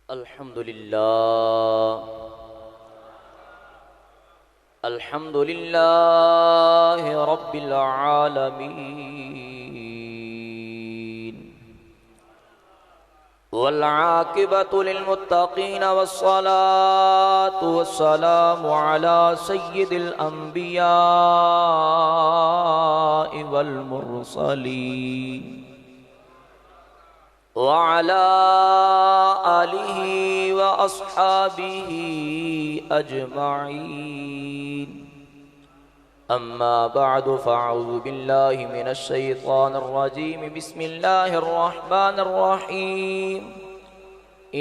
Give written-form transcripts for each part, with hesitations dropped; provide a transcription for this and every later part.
अल्हम्दुलिल्लाह रब्बिल आलमीन वल आक़िबतु लिल मुत्तक़ीन वस्सलातु वस्सलामु अला सय्यिदिल अंबिया वल मुरसलीन व अला आलिहि व अस्हाबिहि अजमाईन। अम्मा बअदु फ़अऊज़ु बिल्लाहि मिनश शैतानिर रजीम। बिस्मिल्लाहिर रहमानिर रहीम।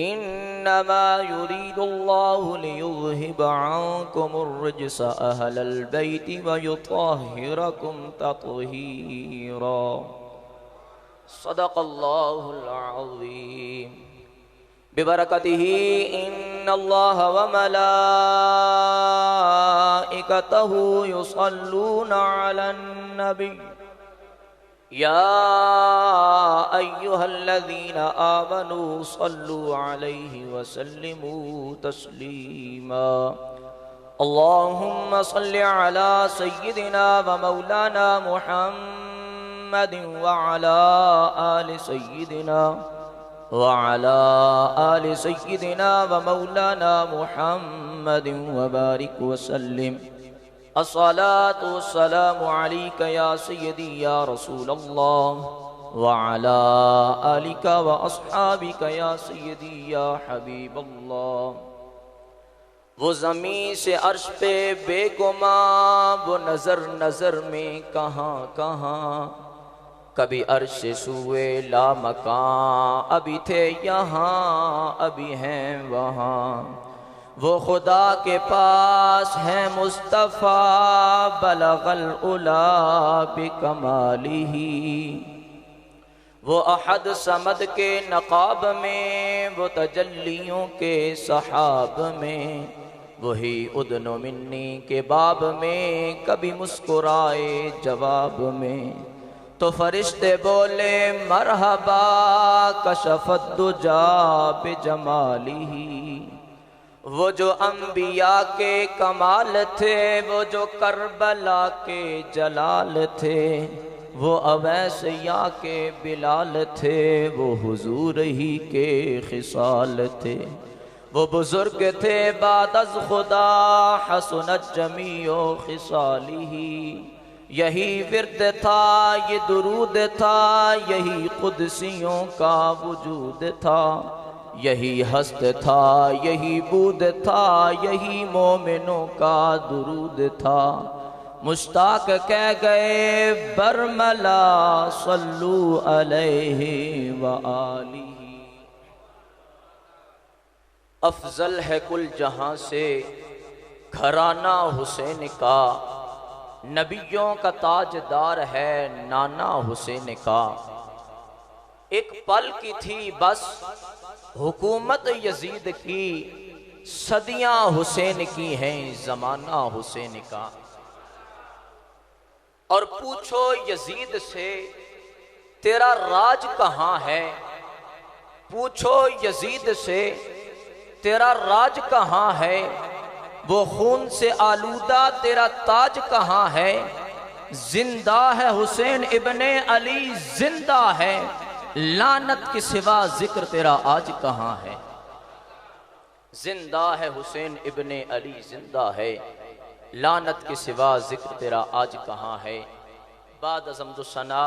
इन्नमा युरीदुल्लाहु लियुज़हिबा अन्कुमुर रिज्स अहलल बैति व युत्तहिरकुम तत्हीरा। सदक़ल्लाहुल अज़ीम। बिबरकतिही इन्नल्लाह व मलाइकतहु युसल्लूना अलन नबी या अय्युहल्लज़ीना आमनू सल्लु अलैहि व सल्लिमू तस्लीमा। अल्लाहुम्मा सल्लि अला सय्यिदिना व मौलाना मुहम्मद व अला आलि सय्यिदिना व मौलाना मुहम्मद व बारिक वसल्लिम। अस्सलातु वस्सलामु अलैका या सय्यदी या रसूलल्लाह व अला आलिका व अस्हाबिका या सय्यदी या हबीबल्लाह। वो ज़मीं से अर्श पे बेगुमां, वो नज़र नज़र में कहाँ कहाँ, कभी अर्श सुए लामकां, अभी थे यहाँ अभी हैं वहाँ। वो खुदा के पास है मुस्तफ़ा, बलगल उला बिकमालिही। वो अहद समद के नक़ाब में, वो तजल्लियों के सहाब में, वही उदनो मिन्नी के बाब में, कभी मुस्कुराए जवाब में। तो फरिश्ते बोले मरहबा, कशफत दुजा बिजमालिही। वो जो अंबिया के कमाल थे, वो जो करबला के जलाल थे, वो अवैसिया के बिलाल थे, वो हुजूर ही के खिसाल थे। वो बुजुर्ग थे बाद अज़ खुदा, हसनत जमीओ खिसालिही। यही विर्द था ये दुरूद था, यही कुदसियों का वजूद था। यही हस्त था यही बूद था, यही मोमिनों का दुरूद था। मुश्ताक कह गए बरमला, सल्लू अलैहि व आलिही। अफजल है कुल जहां से घराना हुसैन का, नबियों का ताजदार है नाना हुसैन का। एक पल की थी बस हुकूमत यजीद की, सदियां हुसैन की हैं जमाना हुसैन का। और पूछो यजीद से तेरा राज कहाँ है, पूछो यजीद से तेरा राज कहाँ है। वो खून से आलूदा तेरा ताज कहाँ है। जिंदा है हुसैन इब्ने अली जिंदा है, लानत के सिवा जिक्र तेरा आज कहाँ है। जिंदा है हुसैन इब्ने अली जिंदा है, लानत के सिवा जिक्र तेरा आज कहाँ है। बाद अज़म्दु सना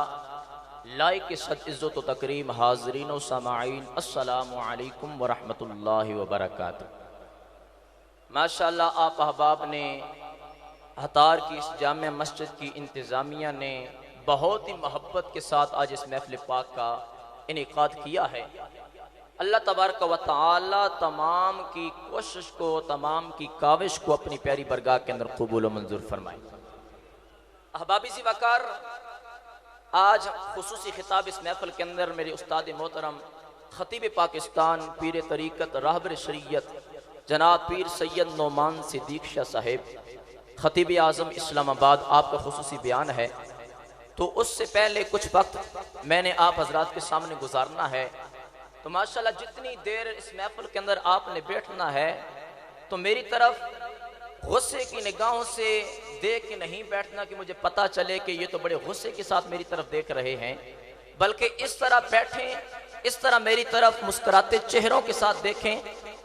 लाइक के सद इज़्ज़त व तकरीम हाज़रीन व समाईन, अस्सलामु अलैकुम व रहमतुल्लाहि व बरकातुहू। माशाअल्लाह आप अहबाब ने, हतार की इस जामिया मस्जिद की इंतज़ामिया ने बहुत ही मोहब्बत के साथ आज इस महफ़िल पाक का इनेकाद किया है। अल्लाह तबारक व तआला तमाम की कोशिश को, तमाम की काविश को अपनी प्यारी बरगाह के अंदर कबूल व मंजूर फरमाए। अहबाबी सी वकार, आज खुसूसी खिताब इस महफ़िल के अंदर मेरे उस्ताद मोहतरम खतीब पाकिस्तान, पीर तरीक़त, रहबर शरीयत जनाब पीर सैयद नोमान सिद्दीक़ शाह साहिब खतीब आज़म इस्लामाबाद, आपका खुसूसी बयान है। तो उससे पहले कुछ वक्त मैंने आप हजरात के सामने गुजारना है तो माशाल्लाह जितनी देर इस महफिल के अंदर आपने बैठना है तो मेरी तरफ गुस्से की निगाहों से देख के नहीं बैठना कि मुझे पता चले कि ये तो बड़े गुस्से के साथ मेरी तरफ देख रहे हैं, बल्कि इस तरह बैठें, इस तरह मेरी तरफ मुस्कुराते चेहरों के साथ देखें,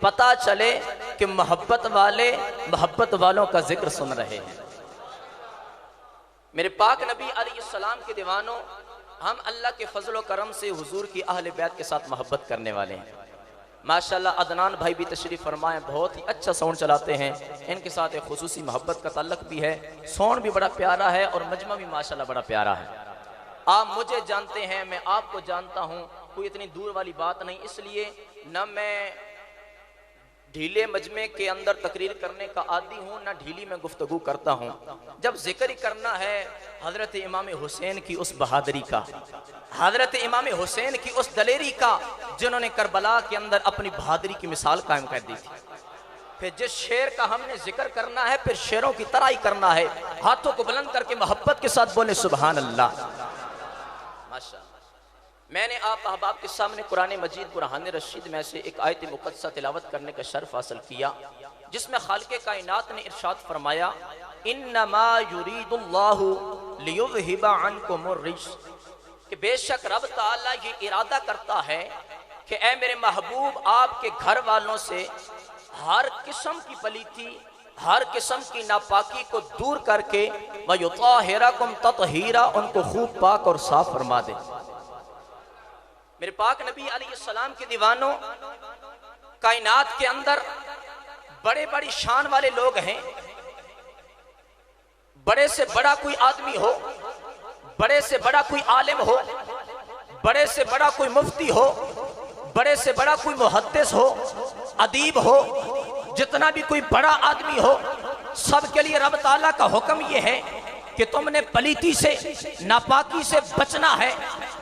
पता चले कि मोहब्बत वाले मोहब्बत वालों का जिक्र सुन रहे हैं। मेरे पाक नबी अलैहिस्सलाम के दीवानों, हम अल्लाह के फजल व करम से हुजूर की अहले बैत के साथ मोहब्बत करने वाले हैं। माशाल्लाह अदनान भाई भी तशरीफ़ फरमाएं, बहुत ही अच्छा साउंड चलाते हैं, इनके साथ एक खुसूसी मोहब्बत का ताल्लुक भी है, साउंड भी बड़ा प्यारा है और मजमा भी माशाल्लाह बड़ा प्यारा है। आप मुझे जानते हैं, मैं आपको जानता हूँ, कोई इतनी दूर वाली बात नहीं, इसलिए न मैं ढीले मजमे के अंदर तकरीर करने का आदी हूँ, ना ढीली में गुफ्तगू करता हूँ। जब जिक्र करना है हजरत इमाम हुसैन की उस बहादुरी का, हजरत इमाम हुसैन की उस दलेरी का, जिन्होंने करबला के अंदर अपनी बहादुरी की मिसाल कायम कर दी थी, फिर जिस शेर का हमने जिक्र करना है फिर शेरों की तरह ही करना है। हाथों को बुलंद करके मोहब्बत के साथ बोले सुभान अल्लाह। माशाअल्लाह, मैंने आप अहबाब के सामने कुरान मजीद बुरहान रशीद में से एक आयत मुक़द्दसा तिलावत करने का शर्फ हासिल किया, जिसमें खालिक़े कायनात ने इरशाद फरमाया, इन्नमा युरीदुल्लाहु लियुज़हिबा अन्कुमुर रिज्स, कि बेशक रब ताला ये इरादा करता है कि ए मेरे महबूब आपके घर वालों से हर किस्म की पलीती, हर किस्म की नापाकी को दूर करके वयुताहिरकुम तत्हीरा, उनको खूब पाक और साफ फरमा दे। मेरे पाक नबी अलैहिस्सलाम के दीवानों, कायनात के अंदर बड़े बड़ी शान वाले लोग हैं, बड़े से बड़ा कोई आदमी हो, बड़े से बड़ा कोई आलिम हो, बड़े से बड़ा कोई मुफ्ती हो, बड़े से बड़ा कोई मुहद्दिस हो, अदीब हो, जितना भी कोई बड़ा आदमी हो, सब के लिए रब ताला का हुक्म यह है कि तुमने पलीती से, नापाकी से बचना है,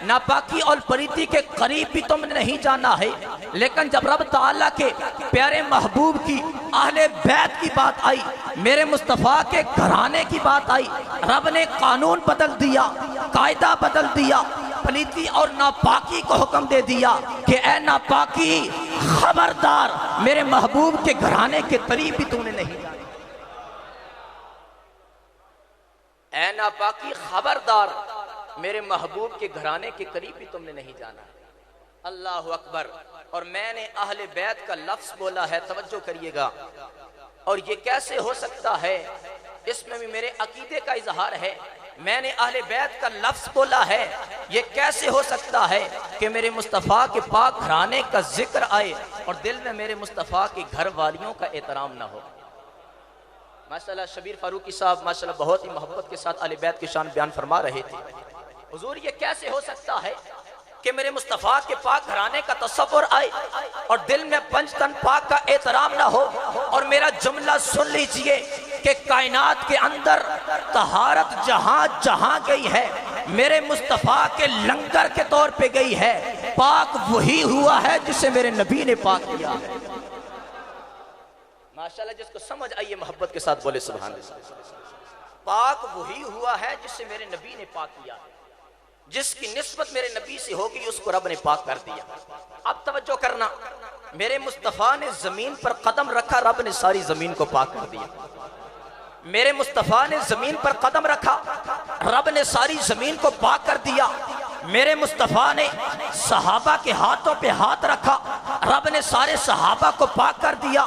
नापाकी और पलीती के करीब भी तुमने नहीं जाना है। लेकिन जब रब ताला के प्यारे महबूब की अहले बैत की बात आई, मेरे मुस्तफ़ा के घराने की बात आई, रब ने कानून बदल दिया, कायदा बदल दिया, पलीती और नापाकी को हुक्म दे दिया कि ए नापाकी, खबरदार, मेरे महबूब के घराने के करीब भी तुमने नहीं जाना। ऐ नापाकी, खबरदार, मेरे महबूब के घराने के करीब भी तुमने नहीं जाना। अल्लाह अकबर। और मैंने अहले बैत का लफ्ज बोला है, तवज्जो करिएगा, और ये कैसे हो सकता है, इसमें भी मेरे अकीदे का इजहार है। मैंने अहले बैत का लफ्ज बोला है, ये कैसे हो सकता है कि मेरे मुस्तफ़ा के पाक घराने का जिक्र आए और दिल में मेरे मुस्तफ़ा की घर वालियों का एहतराम ना हो। माशाल्लाह शबीर फारूकी साहब माशाल्लाह बहुत ही मोहब्बत के साथ अहले बैत की शान बयान फरमा रहे थे। हुजूर, ये कैसे हो सकता है कि मेरे मुस्तफ़ा के पाक घराने का तसव्वुर आए और दिल में पंचतन पाक का एहतराम ना हो। और मेरा जुमला सुन लीजिए कि कायनात के अंदर तहारत जहां जहां गई है, मेरे मुस्तफ़ा के लंगर के तौर पे गई है। पाक वही हुआ है जिसे मेरे नबी ने पाक किया है। माशाल्लाह, जिसको समझ आइए मोहब्बत के साथ बोले सुभान अल्लाह। पाक वही हुआ है जिसे मेरे नबी ने पाक किया है। जिसकी निस्बत मेरे नबी से होगी उसको रब ने पाक कर दिया। अब तवज्जो करना, मेरे मुस्तफ़ा ने जमीन पर कदम रखा, रब ने सारी जमीन को पाक कर दिया। मेरे मुस्तफ़ा ने जमीन पर कदम रखा, रब ने सारी जमीन को पाक कर दिया। मेरे मुस्तफ़ा ने सहाबा के हाथों पे हाथ रखा, रब ने सारे सहाबा को पाक कर दिया।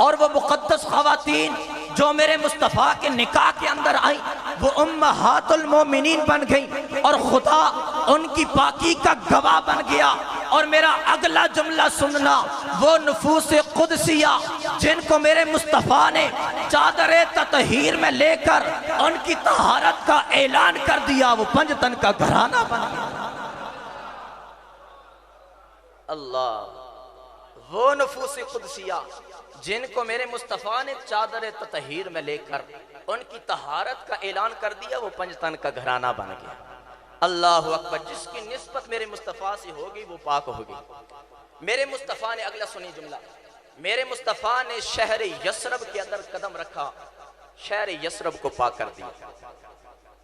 और वो मुक़द्दस ख़वातीन जो मेरे मुस्तफ़ा के निकाह के अंदर आई, वो उम्महातुल मोमिनीन बन गई और खुदा उनकी पाकी का गवाह बन गया। और मेरा अगला जुमला सुनना, वो नफूस कुदसिया जिनको मेरे मुस्तफ़ा ने चादर ततहीर में लेकर उनकी तहारत का ऐलान कर दिया, वो पंजतन का घराना बन गया। अल्लाह, वो नफूस कुदसिया जिनको मेरे मुस्तफ़ा ने चादर ततहीर में लेकर उनकी तहारत का ऐलान कर दिया, वो पंजतन का घराना बन गया। अल्लाह अकबर। जिसकी निस्बत मेरे मुस्तफ़ा से होगी वो पाक होगी। मेरे मुस्तफ़ा ने, अगला सुनी जुमला, मेरे मुस्तफ़ा ने शहर यसरब के अंदर कदम रखा, शहर यसरब को पाक कर दिया।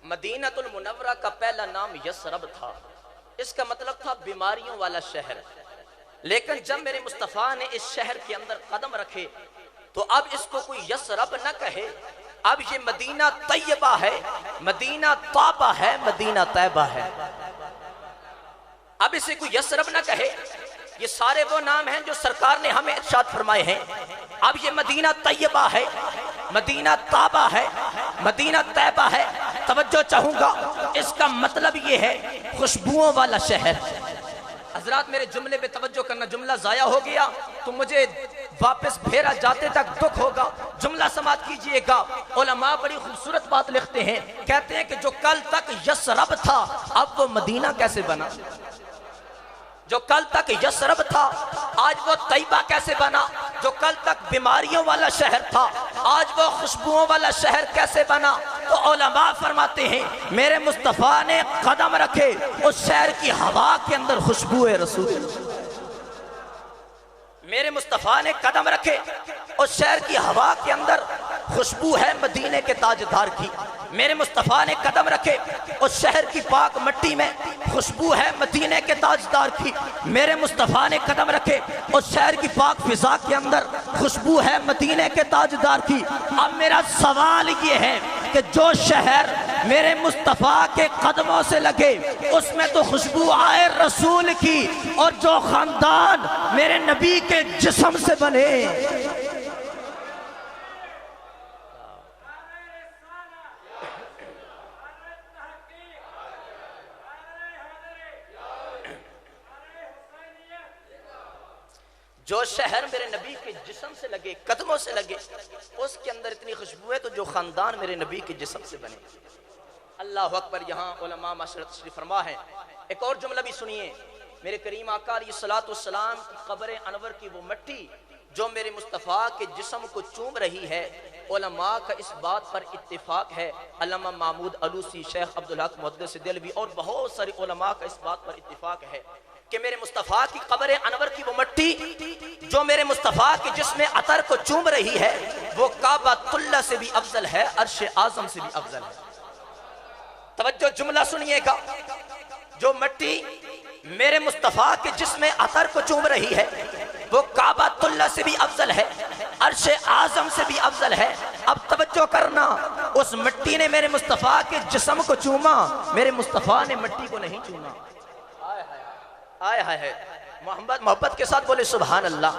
मदीनतुल मुनव्वरा का पहला नाम यसरब था, इसका मतलब था बीमारियों वाला शहर। लेकिन जब मेरे मुस्तफ़ा ने इस शहर के अंदर कदम रखे तो अब इसको कोई यसरब न कहे, अब ये मदीना तैयबा है, मदीना ताबा है, मदीना तैबा है। अब इसे कोई यसरब न कहे। ये सारे वो नाम हैं जो सरकार ने हमें इरशाद फरमाए हैं। अब ये मदीना तैयबा है, मदीना ताबा है, मदीना तैबा है। तवज्जो चाहूंगा, इसका मतलब ये है खुशबुओं वाला शहर। हजरात मेरे जुमले पे तवज्जो करना, जुमला जाया हो गया तो मुझे वापस फेरा जाते तक दुख होगा। जुमला समाप्त कीजिएगा। उलमा बड़ी खूबसूरत बात लिखते हैं, कहते हैं कि जो कल तक यसरब था अब वो मदीना कैसे बना। जो कल तक यसरब था आज वो तैयबा कैसे बना। जो कल तक बीमारियों वाला शहर था आज वो खुशबुओं वाला शहर कैसे बना। तो उलमा फरमाते हैं मेरे मुस्तफ़ा ने कदम रखे उस शहर की हवा के अंदर खुशबू है रसूल। मेरे मुस्तफ़ा ने कदम रखे उस शहर की हवा के अंदर खुशबू है मदीने के ताजदार की। मेरे मुस्तफ़ा ने कदम रखे उस शहर की पाक मट्टी में खुशबू है मदीने के ताजदार की। मेरे मुस्तफ़ा ने कदम रखे उस शहर की पाक फिजा के अंदर खुशबू है मदीने के ताजदार की। अब मेरा सवाल ये है कि जो शहर मेरे मुस्तफ़ा के कदमों से लगे उसमें तो खुशबू आए रसूल की, और जो खानदान मेरे नबी के जिस्म से बने। जो शहर मेरे नबी के जिस्म से लगे, कदमों से लगे, उसके अंदर इतनी खुशबू है तो जो खानदान मेरे नबी के जिस्म से बने। अल्लाह अकबर। यहाँ उलमा मशरत तशरीफ फरमा है। एक और जुमला भी सुनिए। मेरे करीम आका अलैहिस्सलातु वस्सलाम की कब्र अनवर की वो मिट्टी जो मेरे मुस्तफ़ा के जिस्म को चूम रही है, उलमा का इस बात पर इत्तिफाक है। अल्लामा महमूद अलूसी, शेख अब्दुल हक मुहद्दिस देलवी और बहुत सारे उलमा का इस बात पर इत्तिफाक है कि मेरे मुस्तफ़ा की कब्र अनवर की वो मिट्टी जो मेरे मुस्तफ़ा के जिस्म अतर को चूम रही है वो काबतुल्लाह से भी अफजल है, अर्श आज़म से भी अफजल है। तवज्जो, जुमला सुनिएगा। जो मिट्टी मेरे मुस्तफ़ा के जिस्म अतर को चूम रही है वो काबतुल्लाह से भी अफजल है, अर्श आज़म से भी अफजल है। अब तवज्जो करना, उस मिट्टी ने मेरे मुस्तफ़ा के जिस्म को चूमा, मेरे मुस्तफ़ा ने मिट्टी को नहीं चूमा। आय हाय है मोहब्बत के साथ बोले सुभान अल्लाह।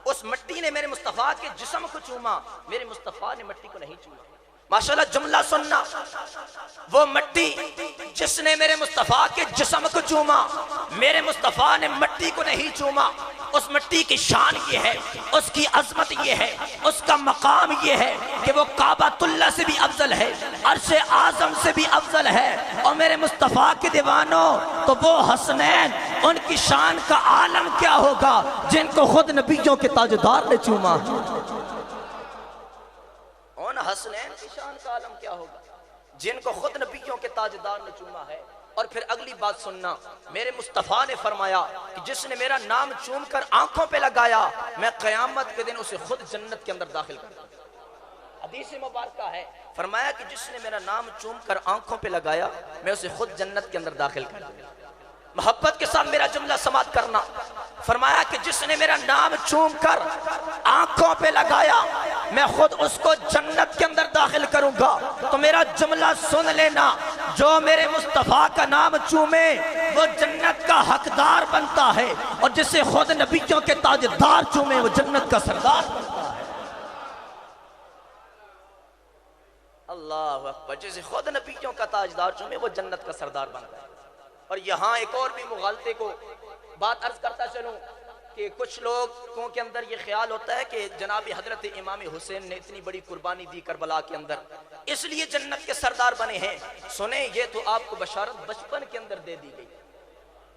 उस मिट्टी ने मेरे मुस्तफ़ा के जिस्म को चूमा, मेरे मुस्तफ़ा ने मिट्टी को नहीं चूमा। माशाल्लाह, जुमला सुनना। वो मिट्टी जिसने मेरे मुस्तफ़ा के जिस्म को चूमा, मेरे मुस्तफ़ा ने मिट्टी को नहीं चूमा। उस मिट्टी की शान ये है, उसकी अजमत ये है, उसका मकाम ये है कि वो काबतुल्लाह से भी अफजल है, अर्श आज़म से भी अफजल है। और मेरे मुस्तफ़ा के दीवानों, तो वो हसनैन, उनकी शान का आलम क्या होगा जिनको खुद नबियों के ताजदार ने चूमा। उन हसनैन की शान का आलम क्या होगा जिनको खुद नबियों के ताजदार ने चूमा है। और फिर अगली बात सुनना, मेरे मुस्तफ़ा ने फरमाया कि जिसने मेरा नाम चूम कर आंखों पे लगाया मैं क़यामत के दिन उसे खुद जन्नत के अंदर दाखिल कर दूंगा। हदीस मुबारक है, फरमाया कि जिसने मेरा नाम चूम कर आंखों पे लगाया मैं उसे खुद जन्नत के अंदर दाखिल कर दूंगा। मोहब्बत के साथ मेरा जुमला समाप्त करना। फरमाया कि जिसने मेरा नाम चूम कर आंखों पे लगाया मैं खुद उसको जन्नत के अंदर दाखिल करूंगा। तो मेरा जुमला सुन लेना, जो मेरे मुस्तफ़ा का नाम चूमे वो जन्नत का हकदार बनता है, और जिसे खुद नबियों के ताजदार चूमे वो जन्नत का सरदार बनता है। अल्लाह अकबर। जिसे खुद नबियों का ताजदार चूमे वो जन्नत का सरदार बनता है। और यहाँ एक और भी मुगालते को बात अर्ज करता चलूं कि कुछ लोगों के अंदर ये ख्याल होता है कि जनाब हजरत इमाम हुसैन ने इतनी बड़ी कुर्बानी दी करबला के अंदर, इसलिए जन्नत के सरदार बने हैं। सुने, ये तो आपको बशारत बचपन के अंदर दे दी गई,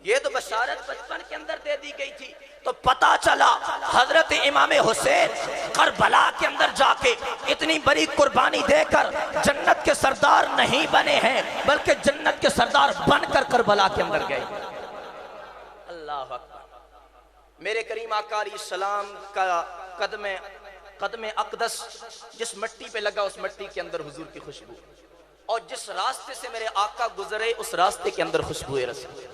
ये तो बशारत बचपन के अंदर दे दी गई थी। तो पता चला हजरत इमाम हुसैन करबला के अंदर जाके इतनी बड़ी कुर्बानी देकर जन्नत के सरदार नहीं बने हैं, बल्कि जन्नत के सरदार बनकर करबला के अंदर गए। अल्लाह अकबर। मेरे करीम आका अलैहिस्सलाम का कदम अक़दस जिस मिट्टी पे लगा उस मिट्टी के अंदर हुजूर की खुशबू, और जिस रास्ते से मेरे आका गुजरे उस रास्ते के अंदर खुशबू रसूल।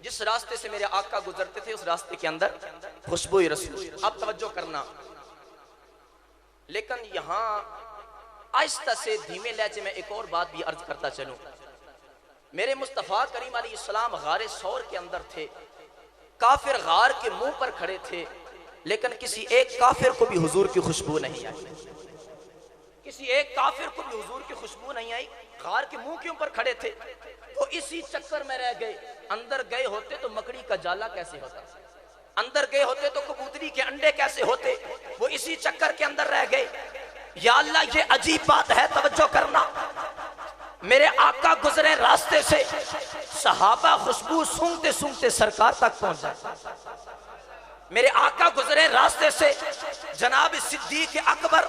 जिस रास्ते से मेरे आका गुजरते थे उस रास्ते के अंदर खुशबू रसूल। अब तवज्जो करना, लेकिन यहां आहिस्ता से धीमे लहजे में एक और बात भी अर्ज करता चलूं। मेरे मुस्तफ़ा करीम अलैहिस्सलाम गारे सौर के अंदर थे, काफिर गार के मुंह पर खड़े थे, लेकिन किसी एक काफिर को भी हुजूर की खुशबू नहीं आई। किसी एक काफिर को भी हुजूर की खुशबू नहीं आई। गार के मुंह के ऊपर खड़े थे तो इसी चक्कर में रह गए। अंदर गए होते तो मकड़ी का जाला कैसे होता, अंदर गए होते तो कबूतरी के अंडे कैसे होते, वो इसी चक्कर के अंदर रह गए। या अल्लाह, ये अजीब बात है, तवज्जो करना। मेरे आका गुजरे रास्ते से, सहाबा खुशबू सूंघते सूंघते सरकार तक पहुंच जाए। मेरे आका गुजरे रास्ते से, जनाब सिद्दीक अकबर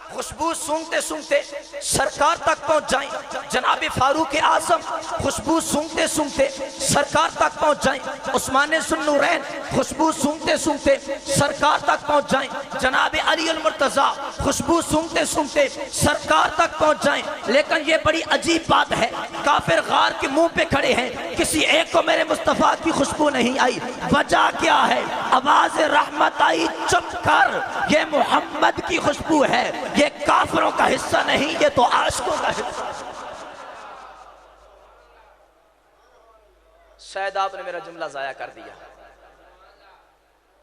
खुशबू सूंघते सूंघते सरकार तक पहुंच जाएं। जनाब फारूक आजम खुशबू सूंघते सूंघते सरकार तक पहुंच जाएं। उस्मान सुन्नूरैन खुशबू सूंघते सूंघते सरकार तक पहुंच जाएं। जनाब अली अल मुर्तजा खुशबू सूंघते सूंघते सरकार तक पहुंच जाएं। लेकिन ये बड़ी अजीब बात है, काफिर गार के मुंह पे खड़े हैं, किसी एक को मेरे मुस्तफा की खुशबू नहीं आई। वजह क्या है? आवाज रहमत आई, चुप कर, ये मोहम्मद की खुशबू है, ये काफिरों का हिस्सा नहीं, ये तो आशिकों का हिस्सा। शायद आपने मेरा जुमला जाया कर दिया।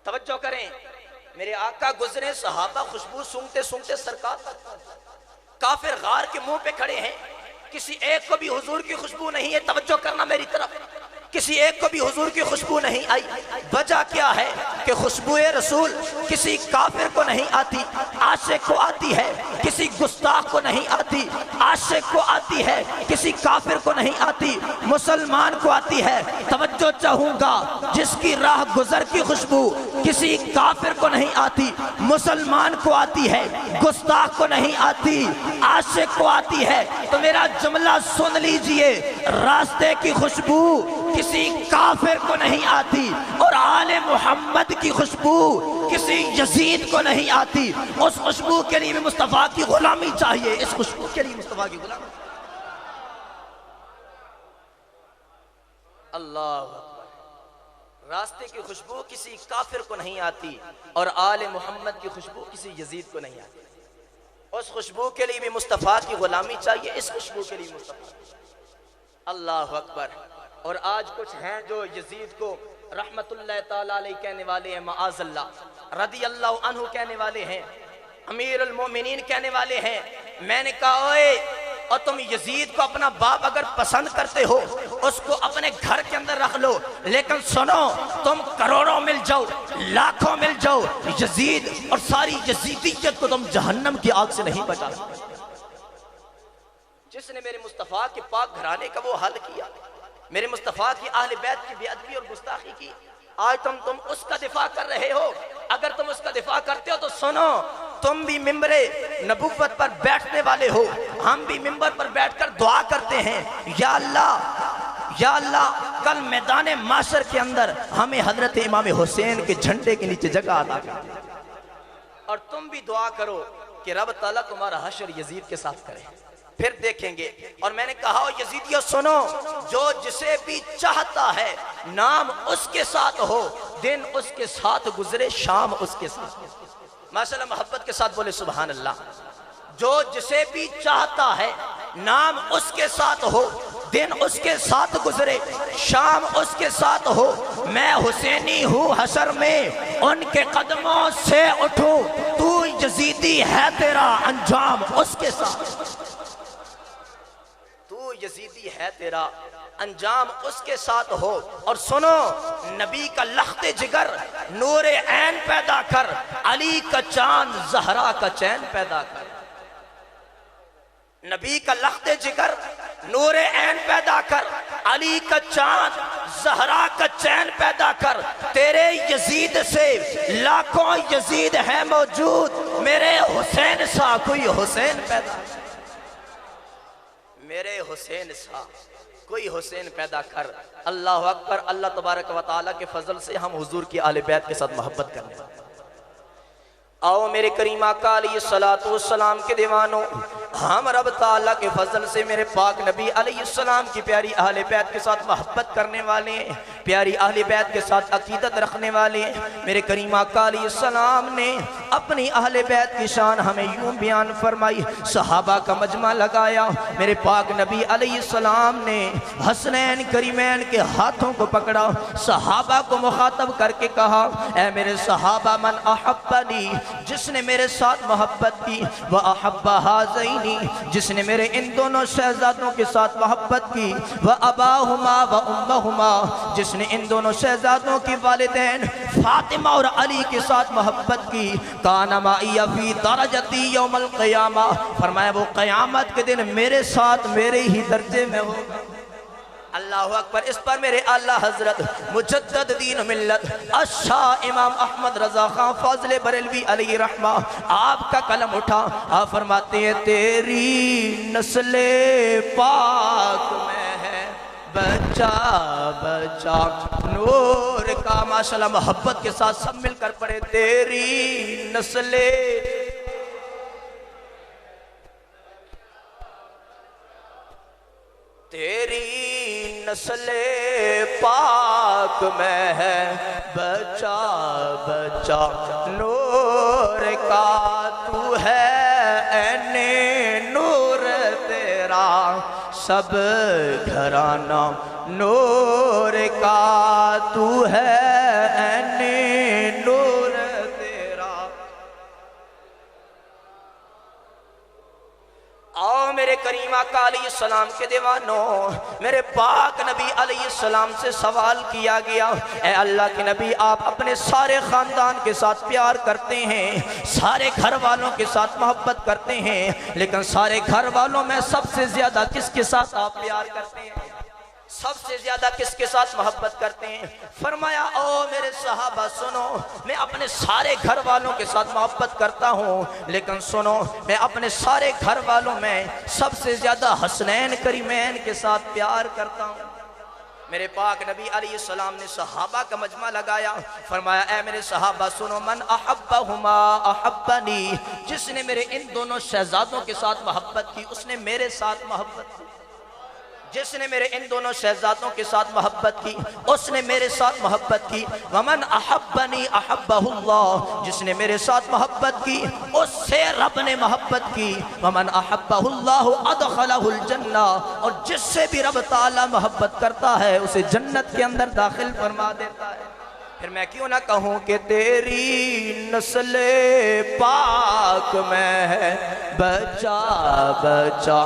तवज्जो करें, मेरे आका गुजरे, सहाबा खुशबू सूंघते सूंघते सरकार तक, काफिर गार के मुंह पे खड़े हैं, किसी एक को भी हुजूर की खुशबू नहीं है। तवज्जो करना मेरी तरफ, किसी एक को भी हुजूर की खुशबू नहीं आई। वजह क्या है कि खुशबुए रसूल किसी काफिर को नहीं आती, आशिक को आती है। किसी गुस्ताख को नहीं आती, आशिक को आती है। किसी काफिर को नहीं आती, मुसलमान को आती है। तवज्जो चाहूंगा, जिसकी राह गुजर की खुशबू किसी काफिर को नहीं आती, मुसलमान को आती है, गुस्ताख को नहीं आती, आशिक को आती है। तो मेरा जुमला सुन लीजिए, रास्ते की खुशबू किसी काफिर को नहीं आती, और आले मोहम्मद की खुशबू किसी यजीद को नहीं आती। उस खुशबू के लिए मुस्तफा की गुलामी चाहिए, इस खुशबू के लिए मुस्तफा की गुलामी। अल्लाह अकबर। रास्ते की खुशबू किसी काफिर को नहीं आती, और आले मोहम्मद की खुशबू किसी यजीद को नहीं आती। उस खुशबू के लिए भी मुस्तफा की गुलामी चाहिए, इस खुशबू के लिए मुस्तफा। अल्लाह अकबर। और आज कुछ हैं जो यजीद को रहमतुल्लाह ताला अलैह कहने वाले हैं, माअज़ल्लाह, रदी अल्लाह अन्हु कहने वाले हैं, अमीरुल मोमिनीन कहने वाले हैं। मैंने कहा, ओए, और तुम यजीद को अपना बाप अगर पसंद करते हो, उसको अपने घर के अंदर रख लो, लेकिन सुनो, तुम करोड़ों मिल जाओ, लाखों मिल जाओ, यजीद और सारी यजीदियत को तुम जहन्नम की आग से नहीं बचा सकते। जिसने मेरे मुस्तफा के पाक घराने का वो हल किया, मेरे मुस्तफा की अहले बैत की बेअदबी और गुस्ताखी की, आज तुम उसका दिफा कर रहे हो। अगर तुम उसका दिफा करते हो तो सुनो, तुम भी मिंबरे नबुव्वत पर बैठने वाले हो, हम भी मिंबर पर बैठकर दुआ करते हैं, या अल्लाह, या अल्लाह, कल मैदान माशर के अंदर हमें हजरत इमाम हुसैन के झंडे के नीचे जगह अता कर। और तुम भी दुआ करो कि रब ताला तुम्हारा हश्र यजीद के साथ करे, फिर देखेंगे। और मैंने कहा, यजीदियों सुनो, जो जिसे भी चाहता है नाम उसके साथ हो, दिन उसके साथ गुजरे, शाम उसके साथ। माशाल्लाह, मोहब्बत के साथ बोले सुभान अल्लाह। जो जिसे भी चाहता है नाम उसके साथ हो, दिन उसके साथ गुजरे, शाम उसके साथ हो। मैं हुसैनी हूँ, हशर में उनके कदमों से उठूं, तू यजीदी है, तेरा अंजाम उसके साथ। यजीदी है, तेरा अंजाम उसके साथ हो। और सुनो, नबी का लख्ते जिगर नूरे ऐन पैदा कर, अली का चांद जहरा का चैन पैदा कर। नबी का लख्ते जिगर नूरे ऐन पैदा कर, अली का चांद जहरा का चैन पैदा कर। तेरे यजीद से लाखों यजीद है मौजूद, मेरे हुसैन सा कोई हुसैन पैदा, मेरे हुसैन सा कोई हुसैन पैदा कर। अल्लाह अकबर। अल्लाह तबारक व तआला के फजल से हम हुजूर की आले बैत के साथ मोहब्बत करने। आओ मेरे करीम आका अलैहिस्सलातु वस्सलाम के दीवानों, हम रब ताला के फजल से मेरे पाक नबी अलैहिस्सलाम की प्यारी आले बैत के साथ मोहब्बत करने वाले हैं। प्यारी अहले बैत के साथ अकीदत रखने वाले मेरे करीम आका अलैहिस्सलाम ने अपनी अहले बैत की शान हमें यूं बयान फरमाई। सहाबा का मजमा लगाया, मेरे पाक नबी अलैहिस्सलाम ने हसनैन करीमैन के हाथों को पकड़ा, सहाबा को मुखातब करके कहा, ऐ मेरे सहाबा मन अहब्बनी, जिसने मेरे साथ मोहब्बत की, व अहब्बा हाज़ैनी, जिसने मेरे इन दोनों शहजादों के साथ मोहब्बत की, व अबाहुमा व उम्महुमा, जिसने इन दोनों शहजादों की वालिदैन फातिमा और अली के साथ मोहब्बत की, काना माइया फी दरजती यौमल क़ियामा, फरमाया वो क़यामत के दिन मेरे साथ मेरे ही दर्जे में होगा। अल्लाहु अकबर। इस पर मेरे आला हजरत मुजद्दद दीन मिल्लत अशाह इमाम अहमद रजा खां फाज़िल बरेलवी अलैहि रहमा आपका कलम उठा, आप फरमाते हैं तेरी नस्ले पाक में है बच्चा बच्चा नूर का। माशाल्लाह मोहब्बत के साथ सब मिलकर पढ़े, तेरी नस्ले तेरी नस्ले पाक में है बच्चा बच्चा नूर का, तू है ऐने नूर तेरा सब घराना नूर का, तू है ऐने नूर तेरा। आओ मेरे करीम आका अलैहिस्सलाम के दीवानों, मेरे पाक नबी अलैहिस्सलाम से सवाल किया गया, ए अल्लाह के नबी आप अपने सारे ख़ानदान के साथ प्यार करते हैं, सारे घर वालों के साथ मोहब्बत करते हैं, लेकिन सारे घर वालों में सबसे ज़्यादा किसके साथ आप प्यार करते हैं, सबसे ज्यादा किसके साथ मोहब्बत करते हैं? फरमाया ओ मेरे सहाबा सुनो, मैं अपने सारे घर वालों के साथ मोहब्बत करता हूँ, लेकिन सुनो मैं अपने सारे घर वालों में सबसे ज्यादा हसनैन करीमैन के साथ प्यार करता हूँ। मेरे पाक नबी अलैहिस्सलाम ने सहाबा का मजमा लगाया, फरमाया ऐ मेरे सहाबा सुनो, मन अहब्बहुमा अहब्बनी, जिसने मेरे इन दोनों शहजादों के साथ मोहब्बत की उसने मेरे साथ मोहब्बत की, जिसने मेरे इन दोनों शहजादों के साथ मोहब्बत की उसने मेरे साथ मोहब्बत की। वमन अहब्बनी अहब्बहुल्लाह, जिसने मेरे साथ मोहब्बत की उससे रब ने मोहब्बत की। वमन अहब्बहुल्लाहु अदखलहुल जन्ना, और जिससे भी रब ताला मोहब्बत करता है उसे जन्नत के अंदर दाखिल फरमा देता है। फिर मैं क्यों ना कहूँ कि तेरी नस्ले पाक में है बच्चा बच्चा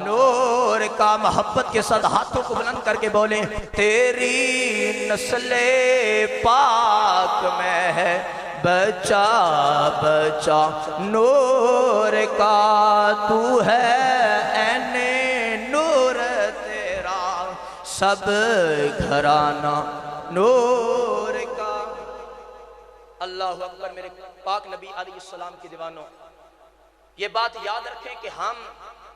नूर का। मोहब्बत के साथ हाथों को बुलंद करके बोले, तेरी नस्ले पाक में है बच्चा बच्चा नूर का, तू है ऐने नूर तेरा सब घराना नूर का। अल्लाह अकबर। मेरे पाक नबी अलैहिस्सलाम के दीवानों, ये बात याद रखें कि हम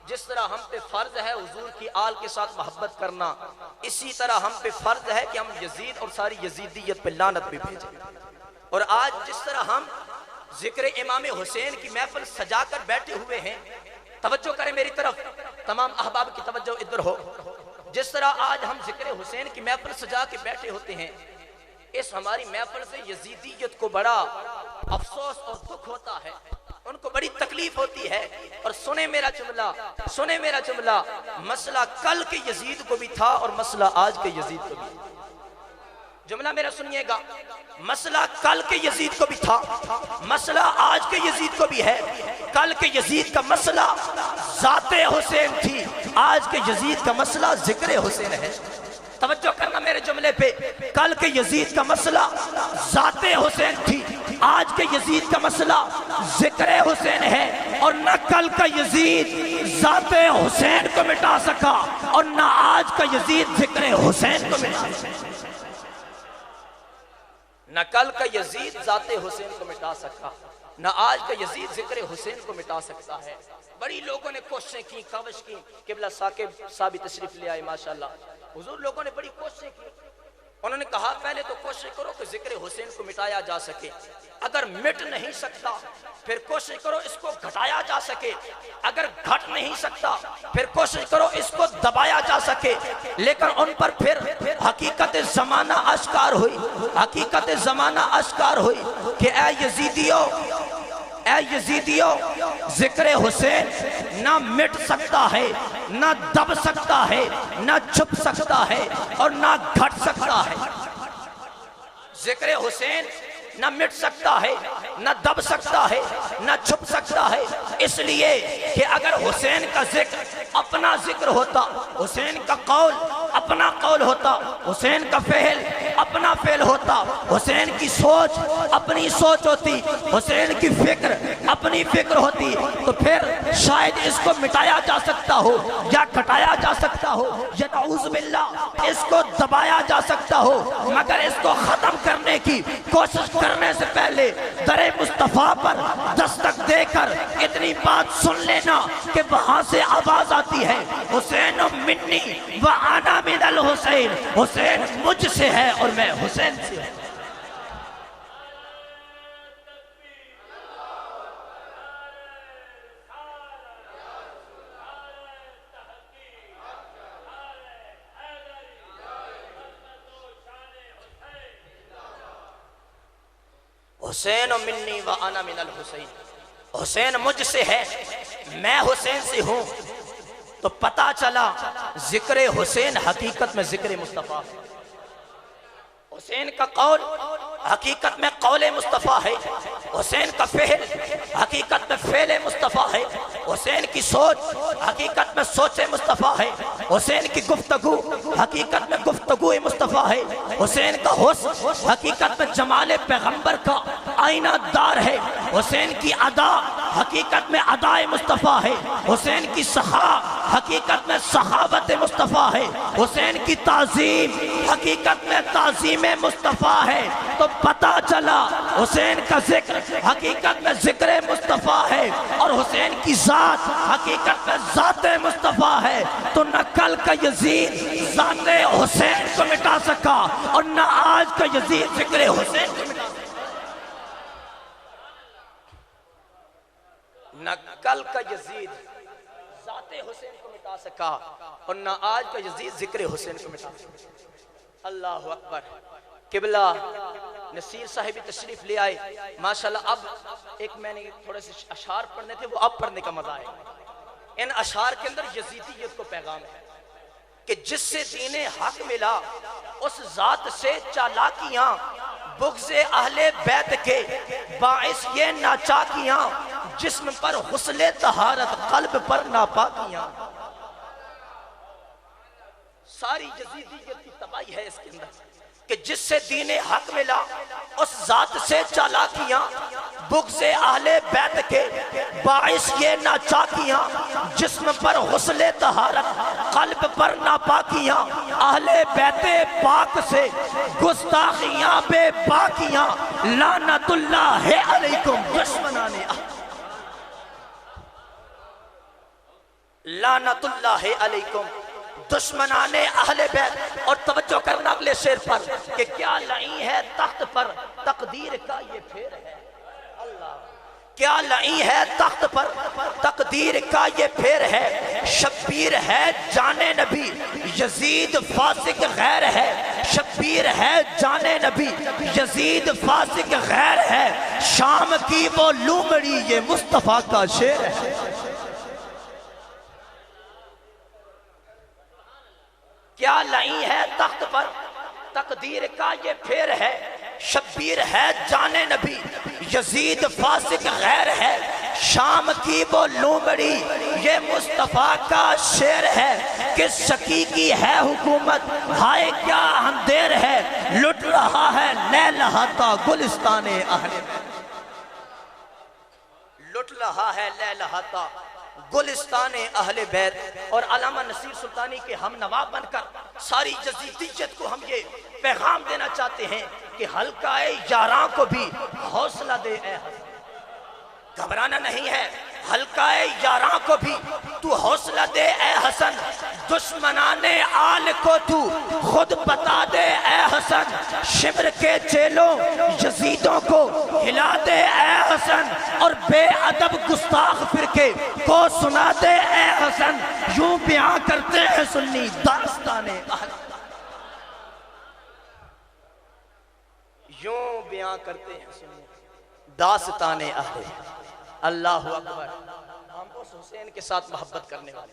जिस तरह हम पे फर्ज है हुजूर की आल के साथ मोहब्बत करना, इसी तरह हम पे फर्ज है कि हम यजीद और सारी यजीदियत पे लानत भी भेजें। और आज जिस तरह हम जिक्र इमाम हुसैन की महफिल सजा कर बैठे हुए हैं, तवज्जो करें मेरी तरफ, तमाम अहबाब की तवज्जो इधर हो। जिस तरह आज हम जिक्र हुसैन की महफिल सजा के बैठे होते हैं, इस हमारी महफिल से यजीदियत को बड़ा अफसोस और दुख होता है, उनको बड़ी तकलीफ होती है। और सुने मेरा जुमला, सुने मेरा जुमला, मसला कल के यजीद को भी था और मसला आज के यजीद को भी। जुमला मेरा सुनिएगा, मसला कल के यजीद को भी था, मसला आज के यजीद को भी है। कल के यजीद का मसला ज़ाते हुसैन थी, आज के यजीद का मसला जिक्र हुसैन है। तवज्जो करना मेरे जुमले पे, कल के यजीद का मसला ज़ाते हुसैन थी, आज के यजीद का मसला जिक्र हुसैन है। और न कल का यजीद ज़ाते हुसैन को मिटा सका और न आज का यजीद जिक्र हुसैन को मिटा सका। न कल का यजीद ज़ाते हुसैन को मिटा सका, न आज का यजीद जिक्र हुसैन को मिटा सकता है। बड़ी लोगों ने कोशिशें की, काविश की, किबला साकिब साहब तशरीफ ले आए माशाल्लाह, हुजूर लोगों ने बड़ी कोशिशें की, उन्होंने कहा पहले तो कोशिश करो कि जिक्र हुसैन को मिटाया जा सके, अगर मिट नहीं सकता फिर कोशिश करो इसको घटाया जा सके, अगर घट नहीं सकता फिर कोशिश करो इसको दबाया जा सके। लेकिन उन पर फिर हकीकत ज़माना आश्कार हुई, हकीकत ज़माना आश्कार हुई कि ऐ यजीदियो जिक्र हुसैन ना मिट सकता है, ना दब सकता है, ना छुप सकता है और ना घट सकता है। जिक्र हुसैन ना मिट सकता है, ना दब सकता है, ना छुप सकता है, इसलिए कि अगर हुसैन का जिक्र अपना जिक्र होता, हुसैन का कौल अपना कौल होता, हुसैन का फेल अपना फेल होता, हुसैन की सोच अपनी सोच होती, हुसैन की फिक्र अपनी फिक्र होती, तो फिर शायद इसको मिटाया जा सकता हो या घटाया जा सकता हो या नाऊज़ बिल्लाह इसको दबाया जा सकता हो, मगर इसको खत्म करने की कोशिश करने से पहले दरे मुस्तफा पर दस्तक देकर इतनी बात सुन लेना कि वहां से आवाज आती है, हुसैन मिन्नी व आना मिनल हुसैन, हुसैन मुझसे है और मैं हुसैन से हूं। हुसैन मिन्नी व आना मिनल हुसैन, हुसैन मुझसे है मैं हुसैन से हूं। तो पता चला जिक्र हुसैन हकीकत में जिक्र मुस्तफ़ा है, हुसैन का कौल हकीकत में कौले मुस्तफ़ा है, हुसैन का फेल हकीकत में फेले मुस्तफ़ा है, हुसैन की सोच हकीकत में सोचे मुस्तफ़ा है, हुसैन की गुफ्तगू हकीकत में गुफ्तगू मुस्तफ़ा है, हुसैन का हुस्न हकीकत में जमाले पैगंबर का आईना दार है, हुसैन की अदा हकीकत में अदाए मुस्तफ़ा है, हुसैन की सखा हकीकत में सखावत मुस्तफ़ा है, हुसैन की ताज़ीम हकीकत में ताज़ीम मुस्तफ़ा है। तो पता चला हुसैन का जिक्र हकीकत में जिक्र मुस्तफ़ा है और हुसैन की ज़ात हकीकत में ज़ाते मुस्तफ़ा है। तो न कल का यजीद ज़ाते हुसैन को मिटा सका और न आज का यजीद जिक्र हुसैन को मिटा सका। न कल का यजीद ज़ाते हुसैन को मिटा सका और न आज का यजीद जिक्र हुसैन को मिटा सका। अल्लाह अकबर। किबला नसीर साहिब तशरीफ ले आए माशाल्लाह। अब एक मैंने थोड़े से अशार पढ़ने थे, वो अब पढ़ने का मजा आएगा। इन अशार के अंदर यजीदियत को पैगाम है कि जिससे दीने हक मिला उस जात से चालाकियां, बुग़्ज़े अहले बैत के बाइस ये नाचाकियां, जिस्म पर हुस्ले तहारत कल्ब पर नापाकियां। सारी यजीदियत की तबाही है इसके अंदर कि जिससे दीने हक मिला उस जात से चालाकियां, बुग़्ज़े अहले बैत के बाइस ये नाचाकियां, जिस्म पर हुस्ले तहारत कल्ब पर नापाकियां। अहले बैते पाक से गुस्ताखियां बेबाकियां, लानतुल्लाह अलैकुम दुश्मनाने लानतुल्लाह अलैकुम दुश्मनाने अहले बैत। और तवज्जो करना अगले शेर पर कि क्या लई है तख्त पर तकदीर का ये फेर है। अल्लाह, क्या लई है तख्त पर तकदीर का ये फेर है। शब्बीर है जाने नबी यजीद फासिक गैर है, शब्बीर है जाने नबी यजीद फासिक गैर है। शाम की वो लूमड़ी ये मुस्तफ़ा का शेर है। क्या लई है तख्त पर तकदीर का ये फेर है। शब्बीर है जाने नबी यजीद फासिक गैर है। शाम की वो लूमड़ी ये मुस्तफ़ा का शेर है। किस शकी की है हुकूमत हाय क्या अंधेर है। लुट रहा है लहलहाता गुलिस्ताने अहले, लुट रहा है लहलहाता गुलिस्ताने अहले बैत। और अल्लामा नसीर सुल्तानी के हम नवाब बनकर सारी यजीदियत को हम ये पैगाम देना चाहते हैं कि हल्का यारां को भी हौसला दे, घबराना नहीं है। हल्काए यारा को भी तू हौसला दे ए हसन, दुश्मनाने आल को तू खुद बता दे ए हसन, शिमर के चेलों यजीदों को हिला दे ए हसन, और बेअदब गुस्ताख फिरके को सुना दे ए हसन। यूं बयां करते हैं सुन्नी दास्ताने अहल, यूं बयां करते हैं सुन्नी दास्ताने अहल। अल्लाह अकबर। हम उस हुसैन के साथ मोहब्बत करने वाले,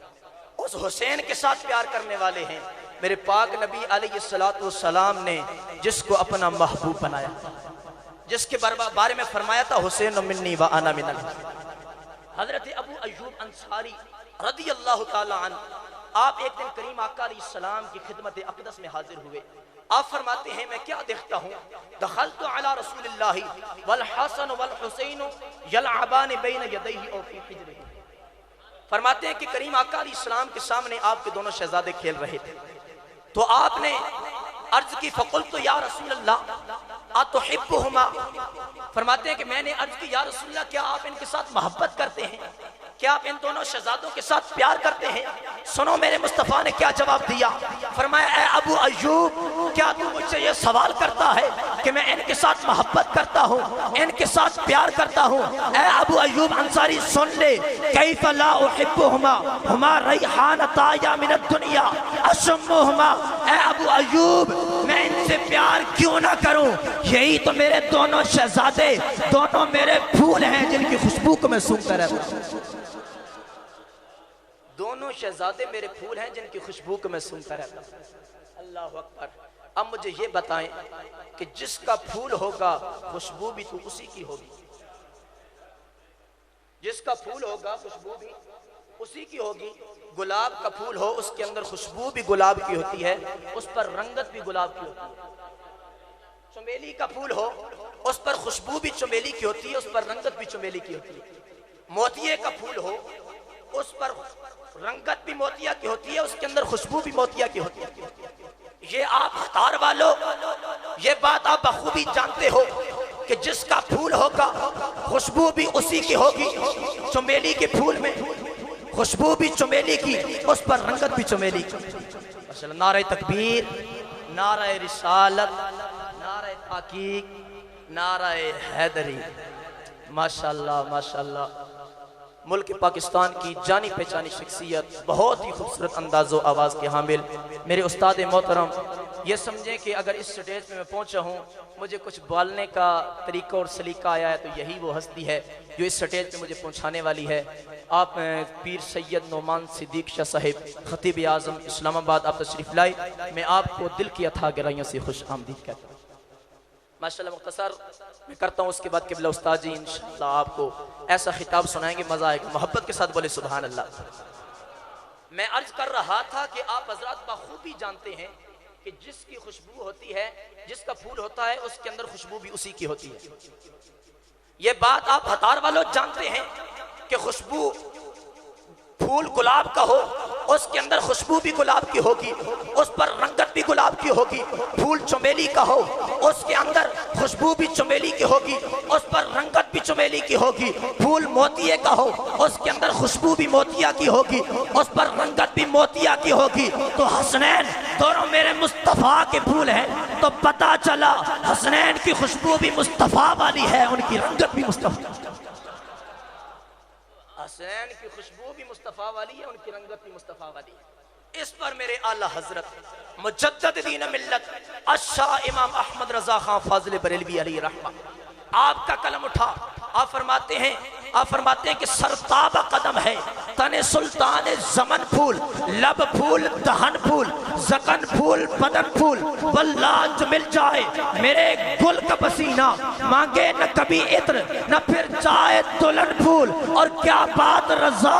उस हुसैन के साथ प्यार करने वाले हैं। मेरे पाक नबी अलैहिस्सलातु वस्सलाम ने जिसको अपना महबूब बनाया, जिसके बारे में फरमाया था हुसैन मिन्नी व अना मिनल। हजरत अबू अय्यूब अंसारी रदी अल्लाह ताला अन्हु, आप एक दिन करीम आका अलैहिस्सलाम की खिदमत अक़दस में हाजिर हुए। आप फरमाते हैं मैं क्या देखता हूँ, दखलतु अला रसूलिल्लाहि वल हसन वल हुसैन यलअबान बैन यदैहि औ फी हिजरिही। फरमाते हैं कि करीम आका अलैहिस्सलाम के सामने आपके दोनों शहजादे खेल रहे थे, तो आपने अर्ज की फ़क़ुल्तु या रसूल अल्लाह अतुहिब्बुहुमा। फरमाते हैं कि मैंने अर्ज की या रसूल अल्लाह क्या आप इनके साथ मोहब्बत करते हैं, क्या आप इन दोनों शहजादों के साथ प्यार करते हैं। सुनो मेरे मुस्तफ़ा ने क्या जवाब दिया। फरमाया ए अबू अय्यूब, क्या तू मुझसे ये सवाल करता है कि मैं इनके साथ मोहब्बत करता हूँ, इनके साथ प्यार करता हूँ। ए अबू अय्यूब अंसारी सुन ले, कैफ़ ला उहिब्बुहुमा हुमा रैहानता मिनद दुनिया अशम्मुहुमा। ए अबू अय्यूब, मैं इनसे प्यार क्यों ना करूं, यही तो मेरे दोनों शहजादे, दोनों मेरे फूल हैं जिनकी खुशबू को मैं सूंघता रहता हूं। दोनों शहजादे मेरे फूल हैं जिनकी खुशबू को मैं सूंघता रहता हूं। अल्लाह अकबर। अब मुझे ये बताएं कि जिसका फूल होगा खुशबू भी तो उसी की होगी, जिसका फूल होगा खुशबू भी उसी की होगी। गुलाब का फूल हो, उसके अंदर खुशबू भी गुलाब की होती है, उस पर रंगत भी गुलाब की होती है। चमेली का फूल हो, उस पर खुशबू भी चमेली की होती है, उस पर रंगत भी चमेली की होती है। मोतिये का फूल हो, उस पर रंगत भी मोतिया की होती है, उसके अंदर खुशबू भी मोतिया की होती है। ये आप हतार वालों, ये बात आप बखूबी जानते हो कि जिसका फूल होगा खुशबू भी उसी की होगी। चमेली के फूल में खुशबू भी चमेली की, उस पर रंगत भी चमेली की। नारे तकबीर, नारे रिसालत, नारे ताकीक, नारे हैदरी। माशाल्लाह माशाल्लाह। मुल्क पाकिस्तान की जानी पहचानी शख्सियत, बहुत ही खूबसूरत अंदाज़ो आवाज़ के हामिल मेरे उस्ताद मोहतरम, ये समझें कि अगर इस स्टेज पे मैं पहुंचा हूँ, मुझे कुछ बोलने का तरीका और सलीका आया है, तो यही वो हस्ती है जो इस स्टेज पे मुझे पहुंचाने वाली है। आप पीर सैयद नोमान सिद्दीक शाह साहिब खतीब आज़म इस्लामाबाद आप तशरीफ़ लाए, मैं आपको दिल की अथाह गहराइयों से खुश आमदीद कहता हूँ। माशाल्लाह मुख्तसर मैं करता हूँ, उसके बाद क़िबला उस्ताद जी इंशाअल्लाह आपको ऐसा खिताब सुनाएंगे, मज़ा आएगा। मोहब्बत के साथ बोले सुभान अल्लाह। मैं अर्ज कर रहा था कि आप हजरात बखूबी जानते हैं कि जिसकी खुशबू होती है, जिसका फूल होता है, उसके अंदर खुशबू भी उसी की होती है। ये बात आप हतार वालों जानते हैं कि खुशबू फूल गुलाब का हो, उसके अंदर खुशबू भी गुलाब की होगी, उस पर रंगत भी गुलाब की होगी। फूल चमेली का हो, उसके अंदर खुशबू भी चमेली की होगी, उस पर रंगत भी चमेली की होगी। फूल मोतिये का हो, उसके अंदर खुशबू भी मोतिया की होगी, उस पर रंगत भी मोतिया की होगी। तो हसनैन दोनों मेरे मुस्तफ़ा के फूल हैं, तो पता चला हसनैन की खुशबू भी मुस्तफ़ा वाली है, उनकी रंगत भी मुस्तफ़ा। हसनैन की खुशबू भी मुस्तफ़ा वाली है, उनकी रंगत भी मुस्तफ़ा वाली है। इस पर मेरे आला हजरत मुजद्दिद दीन मिल्लत अशाह इमाम अहमद रजा खां फाजिल बरेलवी अलैहि रहमा, आपका कलम उठा। आप फरमाते हैं कि सरताबा कदम है तने सुल्तान जमन फूल, लब फूल, दहन फूल, जकन फूल, बदन फूल, वल्लाह मिल जाए मेरे गुल का पसीना, मांगे न कभी इत्र न फिर जाए दुल्हन फूल। और क्या बात रजा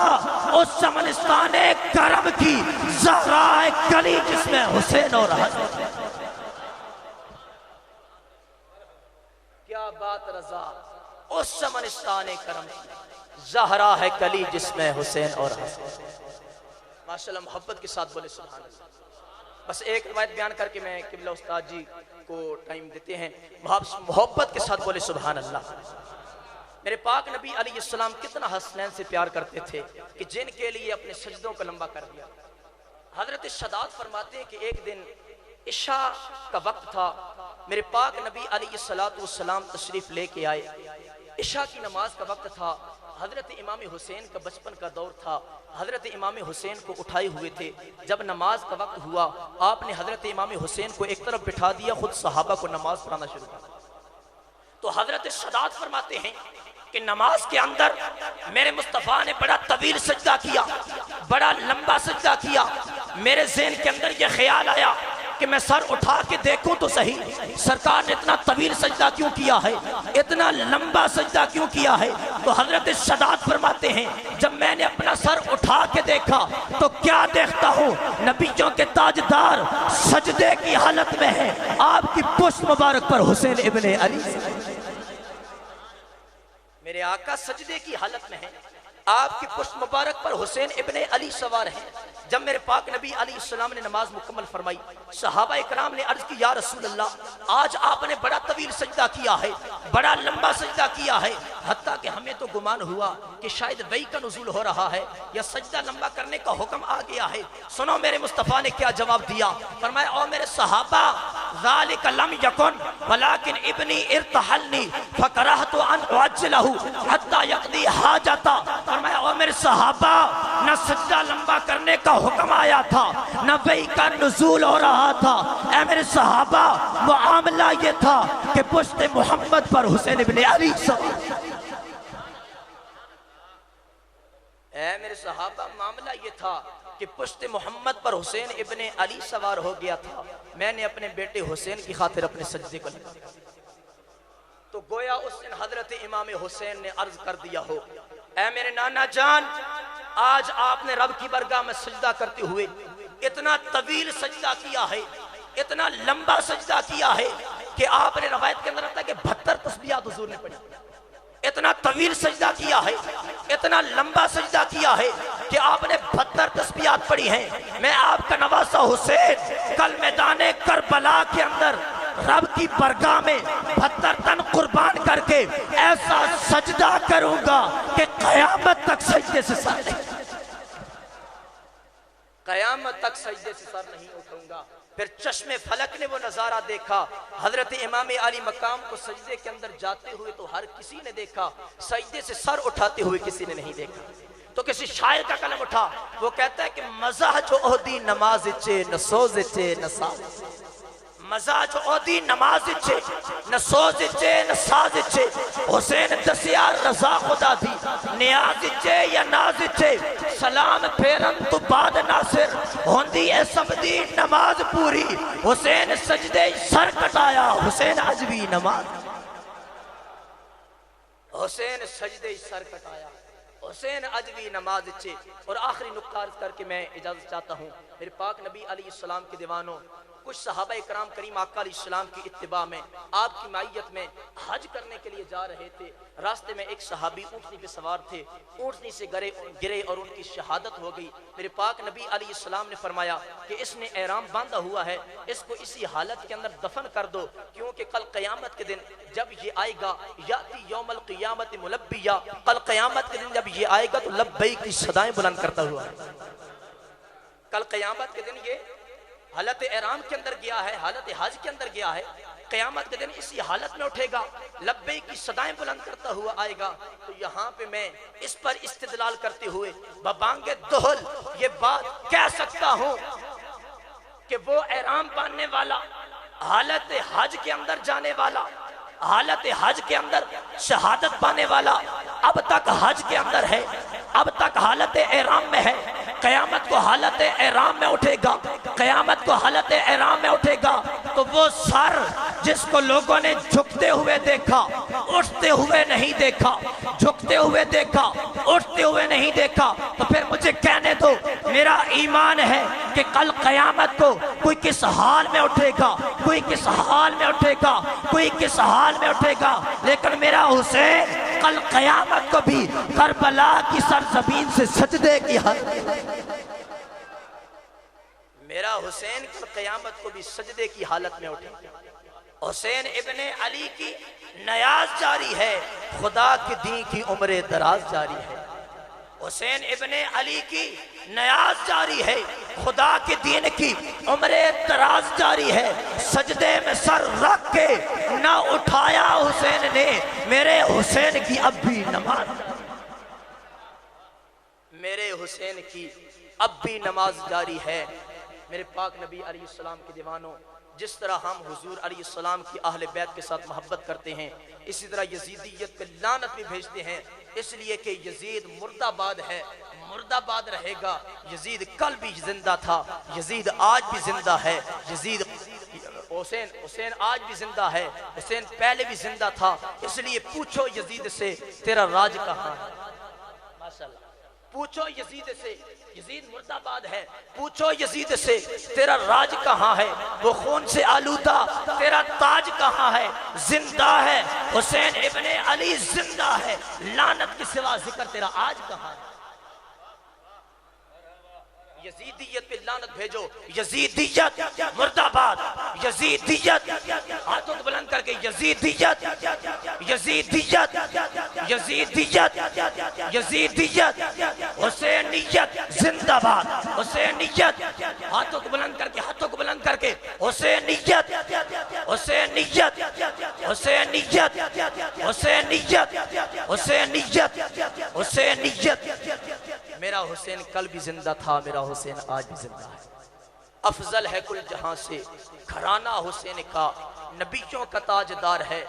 उस चमनिस्तान करम की, ज़हरा कली जिसमें हुसैन और हसन। क्या बात रजा उस चमनिस्तान करम की, ज़हरा है कली जिसमें हुसैन और हसन। माशाल्लाह मोहब्बत के साथ बोले सुभान अल्लाह। बस एक रिवायत बयान करके मैं क़िबला उस्ताद जी को टाइम देते हैं। मोहब्बत के साथ बोले सुभान अल्लाह। मेरे पाक नबी अलैहिस्सलाम कितना हसनैन से प्यार करते थे कि जिनके लिए अपने सजदों को लंबा कर दिया। हजरत शदाद फरमाते हैं कि एक दिन इशा का वक्त था, मेरे पाक नबी अलैहिस्सलाम तशरीफ लेके आए। इशा की नमाज का वक्त था। हजरत इमाम हुसैन का बचपन का दौर था। हजरत इमाम हुसैन को उठाए हुए थे। जब नमाज का वक्त हुआ, आपने हजरत इमाम हुसैन को एक तरफ बिठा दिया, खुद सहाबा को नमाज पढ़ाना शुरू किया। तो हजरत शदाद फरमाते हैं कि नमाज के अंदर मेरे मुस्तफ़ा ने बड़ा तवील सजदा किया, बड़ा लंबा सजदा किया। मेरे ज़हन के अंदर यह ख्याल आया कि मैं सर उठा के देखूं तो सही, सरकार ने इतना तवील सजदा क्यों किया है, इतना लंबा सजदा क्यों किया है। तो हजरत शदाद फरमाते हैं जब मैंने अपना सर उठा के देखा तो क्या देखता हूँ, नबियों के ताजदार सजदे की हालत में है, आपकी पुष्ट मुबारक पर हुसैन इब्ने अली, मेरे आका सजदे की हालत में है, आपकी पुष्ट मुबारक पर हुसैन इब्ने अली सवार है। जब मेरे पाक नबी अलैहिस्सलाम ने नमाज मुकम्मल फरमाई, सहाबा इकराम ने अर्ज की, या रसूल अल्लाह, आज आपने बड़ा तवील सजदा किया है, बड़ा लंबा सजदा किया है, हत्ता कि हमें तो गुमान हुआ कि शायद वही का नुज़ूल हो रहा है या सजदा लंबा करने का हुक्म आ गया है। सुनो मेरे मुस्तफ़ा ने क्या जवाब दिया। फरमाया, ओ मेरे सहाबा, ज़ालिका लम यकुन वलाकिन इब्नी इर्तहलनी फकरहतु अन उअज्जिलहु हत्ता यक़दी हाजता। फरमाया, ओ मेरे सहाबा, न सजदा लंबा करने का हुक्म आया था, न वही का नुज़ूल हो रहा था। ऐ मेरे सहाबा, मामला ये था कि पुश्त मोहम्मद पर हुसैन इब्ने अली मेरे सहाबा, मामला ये था कि पुश्त मोहम्मद पर हुसैन इब्ने अली सवार हो गया था। मैंने अपने बेटे हुसैन की खातिर अपने सजदे को लगा दिया। तो गोया उस दिन हजरत इमाम हुसैन ने अर्ज कर दिया हो, ऐ मेरे नाना जान, आज आपने रब की बरगाह में सजदा करते हुए इतना तवील सजदा किया है, इतना लंबा सजदा किया है कि आपने रवायत के अंदर आता है कि 72 तस्बीहात हुजूर ने पढ़ी। इतना तवील सजदा किया है, इतना लंबा सजदा किया है कि आपने 72 तस्बीहात पढ़ी हैं। मैं आपका नवासा हुसैन कल मैदाने करबला के अंदर रब की बरगाह में 72 तन कुर्बान करके ऐसा सजदा करूंगा कि कयामत तक सजदे से सर नहीं, कयामत तक सजदे से सर नहीं उठाऊंगा। फिर चश्मे फलक ने वो नजारा देखा, हजरत इमाम अली मकाम को सजदे के अंदर जाते हुए तो हर किसी ने देखा, सजदे से सर उठाते हुए किसी ने नहीं देखा। तो किसी शायर का कलम उठा, वो कहता है कि मजा जो ओदी नमाज चे न सोज चे न साज, मजा जो ओदी नमाज चे न सोज चे न साज चे, हुसैन दसिया रजा खुदा दी नियाज चे या नाज चे, सलाम फेरन तो बाद नासिर होंदी है सब दी नमाज पूरी, हुसैन सजदे सर कटाया, हुसैन अजवी नमाज, हुसैन सजदे सर कटाया, हुसैन अजवी नमाज चे। और आखिरी नुक्ता अर्ज करके मैं इजाजत चाहता हूँ। मेरे पाक नबी अलैहिस्सलाम के दीवानों, कुछ सहाबा इकराम करीम आका अलैहिस्सलाम की इत्तिबा में, आपकी मायत में हज करने के लिए जा रहे थे। रास्ते में एक सहाबी ऊँटनी पे सवार थे, ऊँटनी से गिरे और उनकी शहादत हो गई। मेरे पाक नबी अलैहिस्सलाम ने फरमाया कि इसने एहराम बांधा हुआ है, इसको इसी हालत के अंदर दफन कर दो, क्योंकि कल क़यामत के दिन जब ये आएगा, याती यौमल क़ियामत मुलब्बिया, कल क़यामत के दिन जब ये आएगा तो लब्बैक की सदाएं बुलंद करता हुआ, कल क़यामत के दिन ये हालत एहराम के अंदर गया है, हालत हज के अंदर गया है, क़यामत के दिन इसी हालत में उठेगा, लब्बैक की सदाएं बुलंद करता हुआ आएगा। तो यहाँ पे मैं इस पर इस्तिदलाल करते हुए बबांगे दोहल ये बात कह सकता हूँ कि वो एहराम बांधने वाला, हालत हज के अंदर जाने वाला, हालत हज के अंदर शहादत पाने वाला अब तक हज के अंदर है, अब तक हालत एहराम में है, क़यामत को हालत एहराम में उठेगा, क़यामत को हालत एहराम में उठेगा। तो वो सर जिसको लोगों ने झुकते हुए देखा, उठते हुए नहीं देखा, झुकते हुए देखा, उठते हुए नहीं देखा, तो फिर मुझे कहने दो, मेरा ईमान है कि कल क़यामत को कोई किस हाल में उठेगा, कोई किस हाल में उठेगा, कोई किस हाल में उठेगा, लेकिन मेरा हुसैन कल क़यामत को भी करबला की सरजमीन से सजदे की हालत, मेरा हुसैन कल क़यामत को भी सजदे की हालत में उठेगा। हुसैन इब्ने अली की नयाज जारी है, खुदा के दी की उम्र दराज जारी है। हुसैन इब्ने अली की नयाज जारी है, खुदा के दीन की उम्र दराज जारी है। सजदे में सर रख के ना उठाया हुसैन ने, मेरे हुसैन की अब भी नमाज, मेरे हुसैन की अब भी नमाज जारी है। मेरे पाक नबी अलैहिस्सलाम के दीवानों, जिस तरह हम हुजूर अलैहिस्सलाम की अहले बैत के साथ मोहब्बत करते हैं, इसी तरह यजीदियत पे लानत भी भेजते हैं, इसलिए कि यजीद मुर्दाबाद है, मुर्दाबाद रहेगा। यजीद कल भी जिंदा था, यजीद आज भी जिंदा है। यजीद हुसैन आज भी जिंदा है, हुसैन पहले भी जिंदा था। इसलिए पूछो यजीद से तेरा राज कहाँ है। माशाअल्लाह, पूछो यजीद से, यजीद मुर्दाबाद है, पूछो यजीद से तेरा राज कहाँ है। वो खून से आलूदा तेरा ताज कहाँ है। जिंदा है हुसैन इब्ने अली, जिंदा है, लानत के सिवा जिक्र तेरा आज कहाँ है। यजीदियत पे लानत भेजो, यजीदियत मुर्दाबाद, यजीदियत हाथों को बुलंद करके, यजीदियत यजीदियत यजीदियत यजीदियत हुसैनियत जिंदाबाद, हुसैनियत हाथों को बुलंद करके, हाथों को बुलंद करके, हुसैनियत हुसैनियत हुसैनियत हुसैनियत हुसैनियत हुसैनियत। मेरा हुसैन कल भी जिंदा था, मेरा हुसैन आज भी जिंदा है। अफजल है कुल जहां से घराना हुसैन का, नबियों का ताजदार है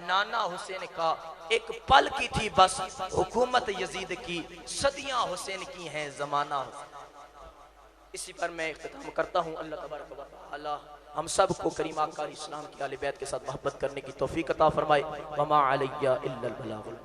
नाना हुसैन का। एक पल की थी बस हुकूमत यजीद की, सदियां हुसैन की हैं जमाना हुसैन। इसी पर मैं इख्तिताम करता हूँ। अल्लाह तबारक व तआला हम सब को करीम आका इस्लाम की आले बैत के साथ मोहब्बत करने की तौफीक अता फरमाए। वमा अलैया इल्लल बलागुल।